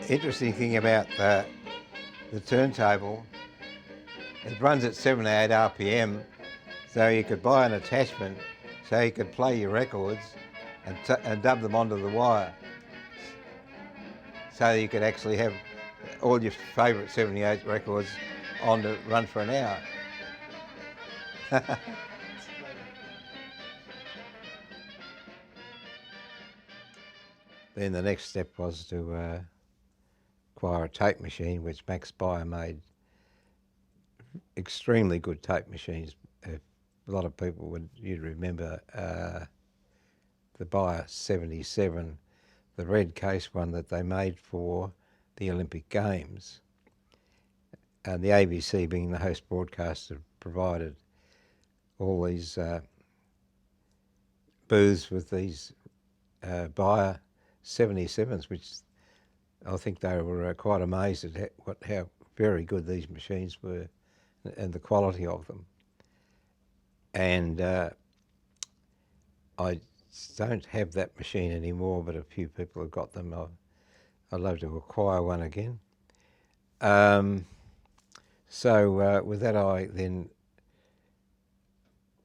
Interesting thing about the turntable, it runs at 78 RPM, so you could buy an attachment so you could play your records and dub them onto the wire, so you could actually have all your favourite 78 records on to run for an hour. Then the next step was to acquire a tape machine, which Max Beyer made extremely good tape machines. A lot of people you'd remember the Beyer 77, the red case one that they made for the Olympic Games. And the ABC, being the host broadcaster, provided all these booths with these Beyer 77s, which I think they were quite amazed at how very good these machines were and the quality of them. And I don't have that machine anymore, but a few people have got them. I'd love to acquire one again. So with that, I then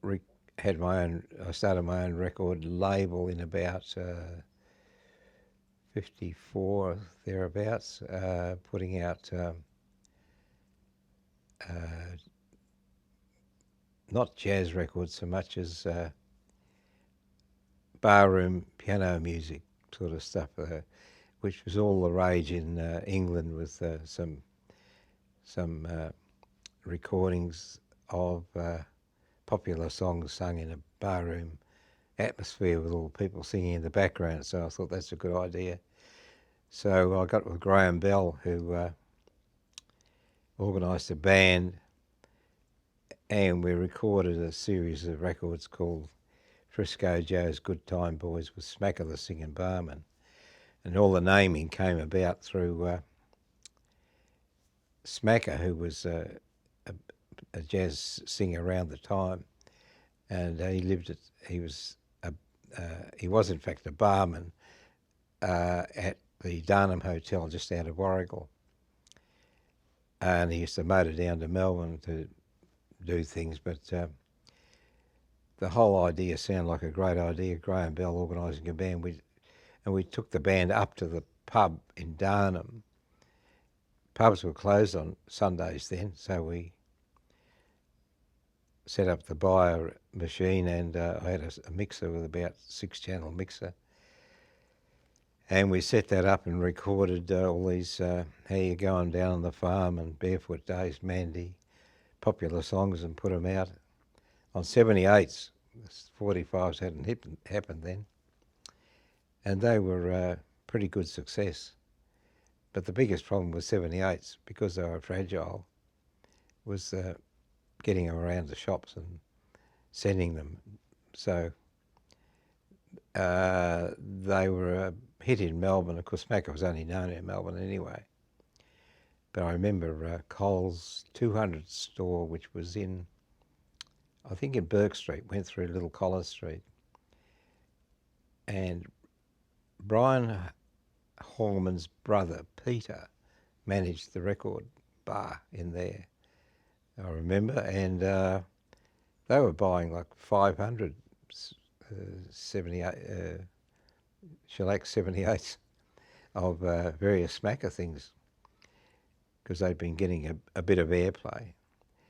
I started my own record label in about 54, thereabouts, putting out not jazz records so much as barroom piano music sort of stuff, which was all the rage in England, with some recordings of popular songs sung in a barroom atmosphere with all the people singing in the background. So I thought that's a good idea. So I got with Graham Bell, who organised a band, and we recorded a series of records called Frisco Joe's Good Time Boys with Smacker the Singing Barman. And all the naming came about through Smacker, who was a jazz singer around the time, and he was in fact a barman at the Darnham Hotel just out of Warrigal, and he used to motor down to Melbourne to do things, but the whole idea sounded like a great idea, Graham Bell organising a band. We took the band up to the pub in Darnham. Pubs were closed on Sundays then, so we set up the Beyer machine, and I had a mixer with about 6-channel mixer. And we set that up and recorded all these How You Going Down on the Farm and Barefoot Days, Mandy, popular songs, and put them out on 78s. 45s hadn't happened then. And they were pretty good success. But the biggest problem with 78s, because they were fragile, was getting them around the shops and sending them. So they were a hit in Melbourne. Of course, Smacker was only known in Melbourne anyway. But I remember Coles 200 store, which was in, I think in Burke Street, went through Little Collins Street. And Brian Hallman's brother, Peter, managed the record bar in there, I remember, and they were buying like 500 shellac 78s of various Smacker things, because they'd been getting a bit of airplay.